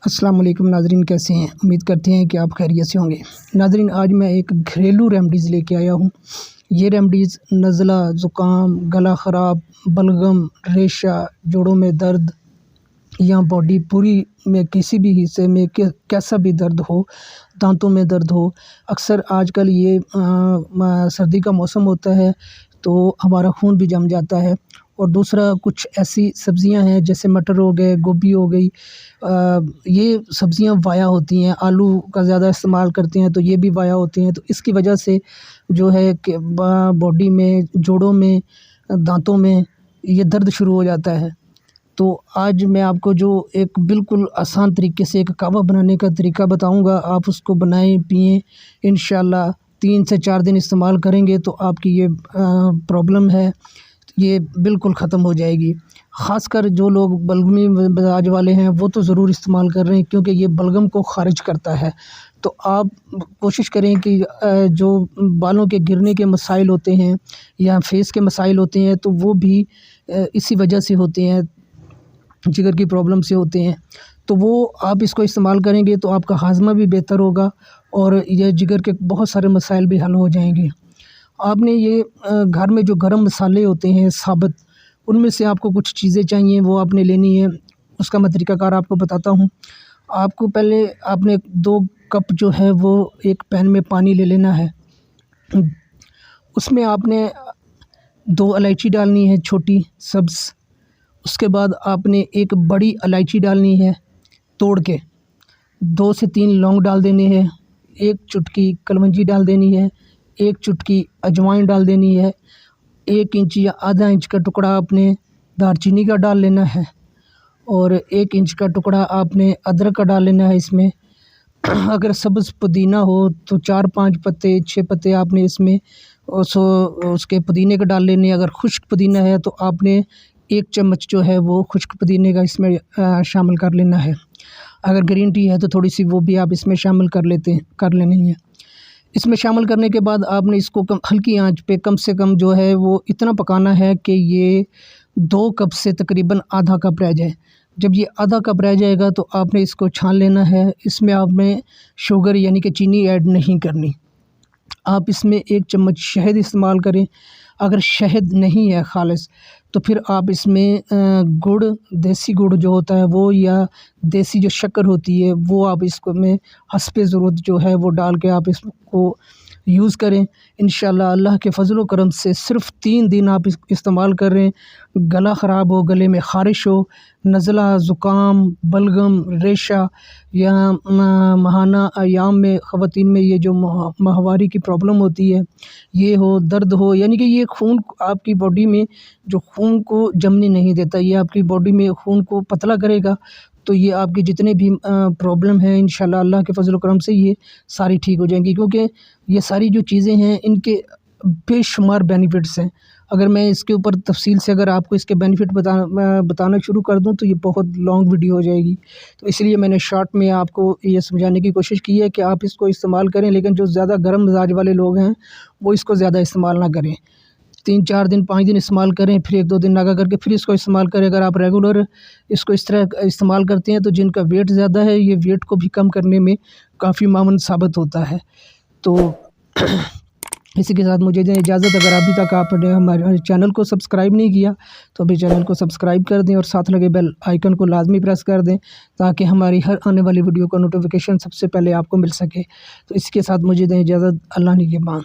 अस्सलाम वालेकुम नाज़रीन, कैसे हैं? उम्मीद करते हैं कि आप खैरियत से होंगे। नाज़रीन, आज मैं एक घरेलू रेमडीज़ लेके आया हूँ। ये रेमडीज़ नज़ला, ज़ुकाम, गला ख़राब, बलगम, रेशा, जोड़ों में दर्द या बॉडी पूरी में किसी भी हिस्से में कैसा भी दर्द हो, दांतों में दर्द हो। अक्सर आजकल ये सर्दी का मौसम होता है तो हमारा खून भी जम जाता है। और दूसरा, कुछ ऐसी सब्ज़ियां हैं जैसे मटर हो गए, गोभी हो गई, ये सब्ज़ियां वाया होती हैं। आलू का ज़्यादा इस्तेमाल करते हैं तो ये भी वाया होती हैं। तो इसकी वजह से जो है कि बॉडी में, जोड़ों में, दांतों में ये दर्द शुरू हो जाता है। तो आज मैं आपको जो एक बिल्कुल आसान तरीके से एक काढ़ा बनाने का तरीका बताऊंगा, आप उसको बनाएं, पिएं। इंशाल्लाह 3 से 4 दिन इस्तेमाल करेंगे तो आपकी ये प्रॉब्लम है ये बिल्कुल ख़त्म हो जाएगी। ख़ासकर जो लोग बलगमी मिजाज वाले हैं वो तो ज़रूर इस्तेमाल कर रहे हैं, क्योंकि ये बलगम को ख़ारिज करता है। तो आप कोशिश करें कि जो बालों के गिरने के मसाइल होते हैं या फेस के मसाइल होते हैं तो वो भी इसी वजह से होते हैं, जिगर की प्रॉब्लम से होते हैं। तो वो आप इसको इस्तेमाल करेंगे तो आपका हाजमा भी बेहतर होगा और ये जिगर के बहुत सारे मसाइल भी हल हो जाएंगे। आपने ये घर में जो गरम मसाले होते हैं साबुत, उनमें से आपको कुछ चीज़ें चाहिए, वो आपने लेनी है। उसका मैं तरीक़ाकार आपको बताता हूँ। आपको पहले आपने 2 कप जो है वो एक पैन में पानी ले लेना है। उसमें आपने 2 इलायची डालनी है, छोटी सब्ज़। उसके बाद आपने एक बड़ी इलायची डालनी है तोड़ के, 2 से 3 लौंग डाल देने हैं, 1 चुटकी कलवंजी डाल देनी है, 1 चुटकी अजवाइन डाल देनी है, 1 इंच या आधा इंच का टुकड़ा आपने दालचीनी का डाल लेना है और 1 इंच का टुकड़ा आपने अदरक का डाल लेना है इसमें। अगर सब्ज़ पुदीना हो तो 4-5 पत्ते, 6 पत्ते आपने इसमें उसके पुदीने का डाल लेने। अगर खुश्क पुदीना है तो आपने 1 चम्मच जो है वो खुश्क पुदीने का इसमें शामिल कर लेना है। अगर ग्रीन टी है तो थोड़ी सी वो भी आप इसमें शामिल कर लेनी है। इसमें शामिल करने के बाद आपने इसको हल्की आंच पे कम से कम जो है वो इतना पकाना है कि ये 2 कप से तकरीबन आधा कप रह जाए। जब ये आधा कप रह जाएगा तो आपने इसको छान लेना है। इसमें आपने शुगर यानी कि चीनी ऐड नहीं करनी। आप इसमें 1 चम्मच शहद इस्तेमाल करें। अगर शहद नहीं है खालिस तो फिर आप इसमें गुड़, देसी गुड़ जो होता है वो, या देसी जो शक्कर होती है वो आप इसको में हस्बे ज़रूरत जो है वो डाल के आप इसको यूज़ करें। इंशाल्लाह अल्लाह के फ़ज़ल व करम से सिर्फ़ 3 दिन आप इस्तेमाल कर रहे हैं, गला ख़राब हो, गले में ख़ारिश हो, नज़ला, ज़ुकाम, बलगम, रेशा या माहाना अयाम में ख़वातीन में ये जो माहवारी की प्रॉब्लम होती है ये हो, दर्द हो, यानी कि ये खून आपकी बॉडी में जो खून को जमने नहीं देता, ये आपकी बॉडी में खून को पतला करेगा। तो ये आपके जितने भी प्रॉब्लम हैं इंशाल्लाह अल्लाह के फ़ज़ल व करम से ये सारी ठीक हो जाएंगी, क्योंकि ये सारी जो चीज़ें हैं इनके बेशुमार बेनिफिट्स हैं। अगर मैं इसके ऊपर तफसील से अगर आपको इसके बेनिफिट बताना शुरू कर दूं तो ये बहुत लॉन्ग वीडियो हो जाएगी। तो इसलिए मैंने शॉर्ट में आपको ये समझाने की कोशिश की है कि आप इसको इस्तेमाल करें, लेकिन जो ज़्यादा गर्म मिजाज वाले लोग हैं वो इसको ज़्यादा इस्तेमाल ना करें। 3-4 दिन, 5 दिन इस्तेमाल करें, फिर 1-2 दिन लगा करके फिर इसको इस्तेमाल करें। अगर आप रेगुलर इसको इस तरह इस्तेमाल करते हैं तो जिनका वेट ज़्यादा है ये वेट को भी कम करने में काफ़ी मामून साबित होता है। तो इसी के साथ मुझे दें इजाज़त। अगर अभी तक आपने हमारे चैनल को सब्सक्राइब नहीं किया तो अभी चैनल को सब्सक्राइब कर दें और साथ लगे बेल आइकन को लाजमी प्रेस कर दें, ताकि हमारी हर आने वाली वीडियो का नोटिफिकेशन सबसे पहले आपको मिल सके। तो इसके साथ मुझे दें इजाज़त। अल्लाह निगहबान।